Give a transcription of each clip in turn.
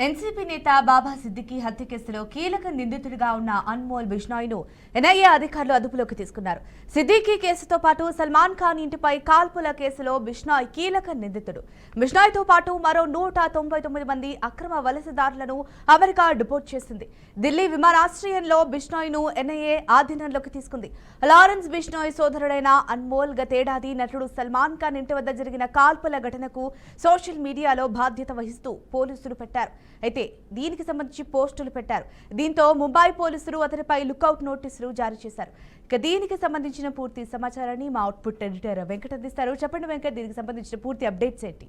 NCP నేత బాబా సిద్దికీ హత్య కేసులో కీలక నిందితుడిగా ఉన్న అన్మోల్ బిష్నాయ్ను ఎన్ఐఏ అధికారులు అదుపులోకి తీసుకున్నారు. సిద్దికీ కేసుతో పాటు సల్మాన్ ఖాన్ ఇంటిపై కాల్పుల కేసులో బిష్నాయ్ కీలక నిందితుడు. బిష్నాయ్తో పాటు మరో 199 మంది అక్రమ వలసదారులను అమెరికా డిపోర్ట్ చేసింది. ఢిల్లీ విమానాశ్రయంలో బిష్నాయ్ను ఎన్ఐఏ ఆధీనంలోకి తీసుకుంది. లారెన్స్ బిష్నాయ్ సోదరుడైన అన్మోల్ గతేడాది నటుడు సల్మాన్ ఖాన్ ఇంటి వద్ద జరిగిన కాల్పుల ఘటనకు సోషల్ మీడియాలో బాధ్యత వహిస్తూ పోలీసులు పెట్టారు. అయితే దీనికి సంబంధించి పోస్టులు పెట్టారు. దీంతో ముంబై పోలీసులు అతనిపై లుకౌట్ నోటీసులు జారీ చేశారు. ఇక దీనికి సంబంధించిన పూర్తి సమాచారాన్ని మా అవుట్పుట్ ఎడిటర్ వెంకట్ అందిస్తారు. చెప్పండి వెంకట్, దీనికి సంబంధించిన పూర్తి అప్డేట్స్ ఏంటి?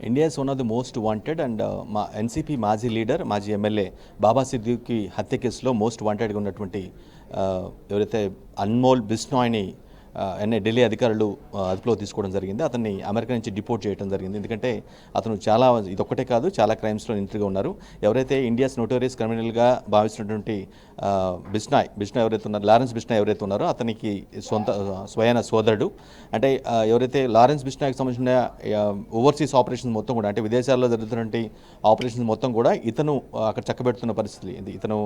India is one of the most wanted and మా ఎన్సీపీ మాజీ లీడర్, మాజీ ఎమ్మెల్యే బాబా సిద్దికీ హత్య కేసులో మోస్ట్ వాంటెడ్గా ఉన్నటువంటి ఎవరైతే అన్మోల్ బిష్నాయ్ని ఢిల్లీ అధికారులు అదుపులో తీసుకోవడం జరిగింది. అతన్ని అమెరికా నుంచి డిపోర్ట్ చేయడం జరిగింది. ఎందుకంటే అతను చాలా ఇదొక్కటే కాదు, చాలా క్రైమ్స్లో నిందితుడిగా ఉన్నారు. ఎవరైతే ఇండియాస్ నోటోరియస్ క్రిమినల్గా భావిస్తున్నటువంటి బిష్నాయ్ ఎవరైతే ఉన్నారో, లారెన్స్ బిష్నాయ్ ఎవరైతే ఉన్నారో అతనికి స్వయాన సోదరుడు. అంటే ఎవరైతే లారెన్స్ బిష్నాయ్కి సంబంధించిన ఓవర్సీస్ ఆపరేషన్స్ మొత్తం కూడా, అంటే విదేశాల్లో జరుగుతున్నటువంటి ఆపరేషన్స్ మొత్తం కూడా ఇతను అక్కడ చక్కబెడుతున్న పరిస్థితి. ఇతను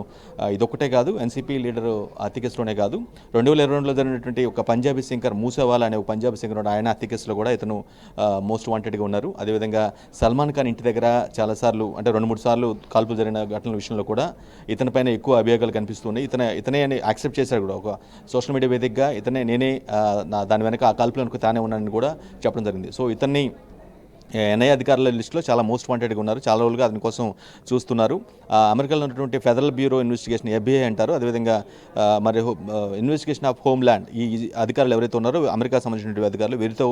ఇదొక్కటే కాదు, ఎన్సీపీ లీడర్ హత్య కేసులోనే కాదు, 2022లో జరిగినటువంటి ఒక పంజాబీ సింగర్ మూసేవాలా అనే ఒక పంజాబీ సింగర్ ఆయన హత్య కేసులో కూడా ఇతను మోస్ట్ వాంటెడ్గా ఉన్నారు. అదేవిధంగా సల్మాన్ ఖాన్ ఇంటి దగ్గర చాలాసార్లు, అంటే 2-3 సార్లు కాల్పులు జరిగిన ఘటనల విషయంలో కూడా ఇతనిపైన ఎక్కువ అభియోగాలు కనిపిస్తున్నాయి. ఇతనే అని యాక్సెప్ట్ చేశారు కూడా. ఒక సోషల్ మీడియా వేదికగా నేనే దాని వెనక ఆ కాల్పులకు తానే ఉన్నానని కూడా చెప్పడం జరిగింది. సో ఇతన్ని ఎన్ఐఏ అధికారుల లిస్టులో చాలా మోస్ట్ వాంటెడ్గా ఉన్నారు. చాలా రోజులుగా అతని కోసం చూస్తున్నారు. అమెరికాలో ఉన్నటువంటి ఫెడరల్ బ్యూరో ఇన్వెస్టిగేషన్, FBI అంటారు, అదేవిధంగా మరి ఇన్వెస్టిగేషన్ ఆఫ్ హోమ్ ల్యాండ్, ఈ అధికారులు ఎవరైతే ఉన్నారో అమెరికా సంబంధించినటువంటి అధికారులు, వీరితో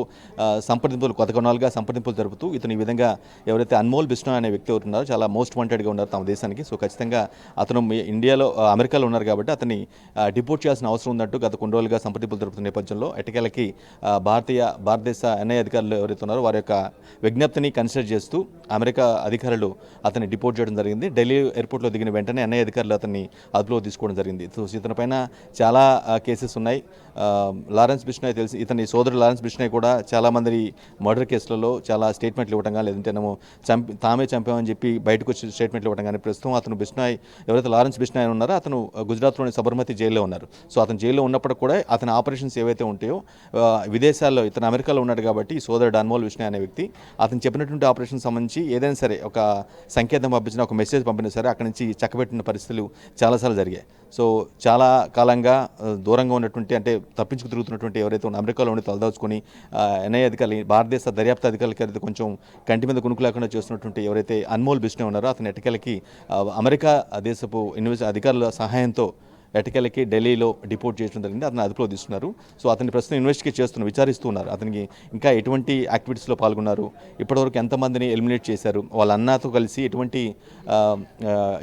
సంప్రదింపులు కొనలుగా సంప్రదింపులు జరుపుతూ ఇతను ఈ విధంగా ఎవరైతే అన్మోల్ బిష్నాయ్ అనే వ్యక్తి అవుతున్నారో చాలా మోస్ట్ వాంటెడ్గా ఉన్నారు తమ దేశానికి. సో ఖచ్చితంగా అతను అమెరికాలో ఉన్నారు కాబట్టి అతన్ని డిపోర్ట్ చేయాల్సిన అవసరం ఉందంటూ గత కొన్ని రోజులుగా సంప్రదింపులు జరుపుతున్న నేపథ్యంలో ఎట్టకేలకి భారతదేశ ఎన్ఐఏ అధికారులు ఎవరైతే ఉన్నారో వారి యొక్క విజ్ఞప్తిని కన్సిడర్ చేస్తూ అమెరికా అధికారులు అతన్ని డిపోర్ట్ చేయడం జరిగింది. ఢిల్లీ ఎయిర్పోర్ట్లో దిగిన వెంటనే ఎన్ఐఏ అధికారులు అతన్ని అదుపులో తీసుకోవడం జరిగింది. సో ఇతని పైన చాలా కేసెస్ ఉన్నాయి. లారెన్స్ బిష్నాయ్ తెలిసి ఇతని సోదరుడు లారెన్స్ బిష్నాయ్ కూడా చాలామంది మర్డర్ కేసులలో చాలా స్టేట్మెంట్లు ఇవ్వడం కానీ, లేదంటేనేమో తామే చంపామని చెప్పి బయటకు వచ్చి స్టేట్మెంట్లు ఇవ్వడం కానీ, ప్రస్తుతం అతను బిష్నాయ్ ఎవరైతే లారెన్స్ బిష్నాయ్ ఉన్నారో అతను గుజరాత్లోని సబర్మతి జైల్లో ఉన్నారు. సో అతను జైల్లో ఉన్నప్పుడు కూడా అతని ఆపరేషన్స్ ఏవైతే ఉంటాయో విదేశాల్లో, ఇతను అమెరికాలో ఉన్నాడు కాబట్టి ఈ సోదరుడు అన్మోల్ బిష్నాయ్ అనే వ్యక్తి అతను చెప్పినటువంటి ఆపరేషన్ సంబంధించి ఏదైనా సరే ఒక సంకేతం పంపించినా, ఒక మెసేజ్ పంపినా సరే అక్కడి నుంచి చక్కబెట్టిన పరిస్థితులు చాలాసార్లు జరిగాయి. సో చాలా కాలంగా దూరంగా ఉన్నటువంటి, అంటే తప్పించుకు తిరుగుతున్నటువంటి ఎవరైతే ఉన్న అమెరికాలో ఉండి తలదాచుకొని ఎన్ఐఏ అధికారులు, భారతదేశ దర్యాప్తు అధికారులకి కొంచెం కంటి మీద కునుకు లేకుండా చేస్తున్నటువంటి ఎవరైతే అన్మోల్ బిష్నాయ్ ఉన్నారో అతని ఎట్టకేలకి అమెరికా దేశపు అధికారుల సహాయంతో ఎటకెలకి ఢిల్లీలో డిపోర్ట్ చేయడం జరిగింది. అతను అదుపులో తీసుకున్నారు. సో అతన్ని ప్రస్తుతం ఇన్వెస్టిగేట్ విచారిస్తున్నారు. అతనికి ఇంకా ఎటువంటి యాక్టివిటీస్లో పాల్గొన్నారు, ఇప్పటివరకు ఎంతమందిని ఎలిమినేట్ చేశారు, వాళ్ళ అన్నతో కలిసి ఎటువంటి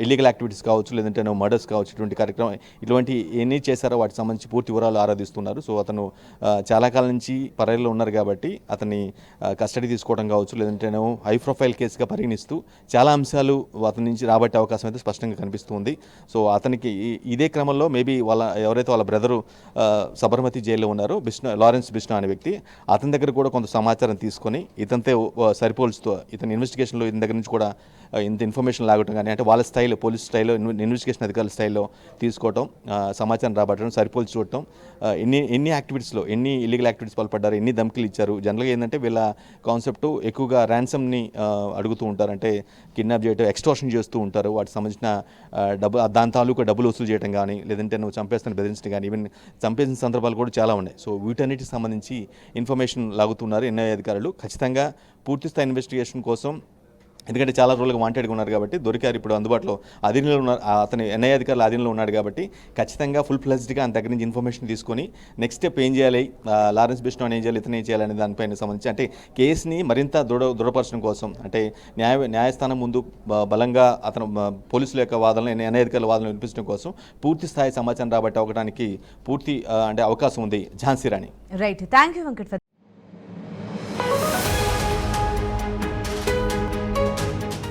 ఇల్లీగల్ యాక్టివిటీస్ కావచ్చు, లేదంటే మర్డర్స్ కావచ్చు, ఇటువంటి కార్యక్రమం ఇటువంటి ఎన్ని చేశారో వాటికి సంబంధించి పూర్తి వివరాలు ఆరాధిస్తున్నారు. సో అతను చాలా కాలం నుంచి పరాయిలో ఉన్నారు కాబట్టి అతన్ని కస్టడీ తీసుకోవడం కావచ్చు, లేదంటేనో హై ప్రొఫైల్ కేసుగా పరిగణిస్తూ చాలా అంశాలు అతని నుంచి రాబట్టే అవకాశం అయితే స్పష్టంగా కనిపిస్తుంది. సో అతనికి ఇదే క్రమంలో మేబీ ఎవరైతే వాళ్ళ బ్రదరు సబర్మతి జైల్లో ఉన్నారో లారెన్స్ బిష్నాయ్ అనే వ్యక్తి, అతని దగ్గర కూడా కొంత సమాచారం తీసుకొని ఇతనితో సరిపోల్చుతూ ఇతని ఇన్వెస్టిగేషన్లో ఇతని దగ్గర నుంచి కూడా ఇంత ఇన్ఫర్మేషన్ లాగటం కానీ, అంటే వాళ్ళ స్టైల్, పోలీస్ స్టైల్లో, ఇన్వెస్టిగేషన్ అధికారుల స్టైల్లో తీసుకోవటం, సమాచారం రాబట్టడం, సరిపోల్చి చూడటం, ఎన్ని యాక్టివిటీస్లో ఎన్ని ఇల్లీగల్ యాక్టివిటీస్ పాల్పడ్డారు, ఎన్ని ధమ్కిలు ఇచ్చారు. జనరల్గా ఏంటంటే వీళ్ళ కాన్సెప్ట్ ఎక్కువగా ర్యాన్సమ్ని అడుగుతూ ఉంటారు, అంటే కిడ్నాప్ చేయడం, ఎక్స్టోర్షన్ చేస్తూ ఉంటారు. వాటికి సంబంధించిన దాని తాలూకు డబ్బులు వసూలు చేయడం కానీ, లేదంటే నువ్వు చంపేస్తాను బెదిరించడం కానీ, ఈవెన్ చంపేసిన సందర్భాలు కూడా చాలా ఉన్నాయి. సో వీటన్నిటికి సంబంధించి ఇన్ఫర్మేషన్ లాగుతున్నారు ఎన్ఐఏ అధికారులు. ఖచ్చితంగా పూర్తిస్థాయి ఇన్వెస్టిగేషన్ కోసం, ఎందుకంటే చాలా రోజులుగా వాంటెడ్గా ఉన్నారు కాబట్టి దొరికారు, ఇప్పుడు అందుబాటులో అధీనంలో ఉన్నారు, అతని ఎన్ఐఏ అధికారులు అధీనంలో ఉన్నాడు కాబట్టి ఖచ్చితంగా ఫుల్ ఫ్లెజ్డ్గా ఆయన దగ్గర నుంచి ఇన్ఫర్మేషన్ తీసుకొని నెక్స్ట్ స్టెప్ ఏం చేయాలి, లారెన్స్ బిష్నాయ్ ఏం చేయాలి, ఇతను ఏం చేయాలి అనే దానిపైన సంబంధించి, అంటే కేసుని మరింత దృఢపరచడం కోసం, అంటే న్యాయస్థానం ముందు బలంగా అతను పోలీసుల యొక్క వాదనలు, ఎన్ఐఏ అధికారుల వాదనలు వినిపించడం కోసం పూర్తి స్థాయి సమాచారం రాబట్టి అవడానికి పూర్తి అంటే అవకాశం ఉంది Jhansi Rani. Right, thank you Venkat.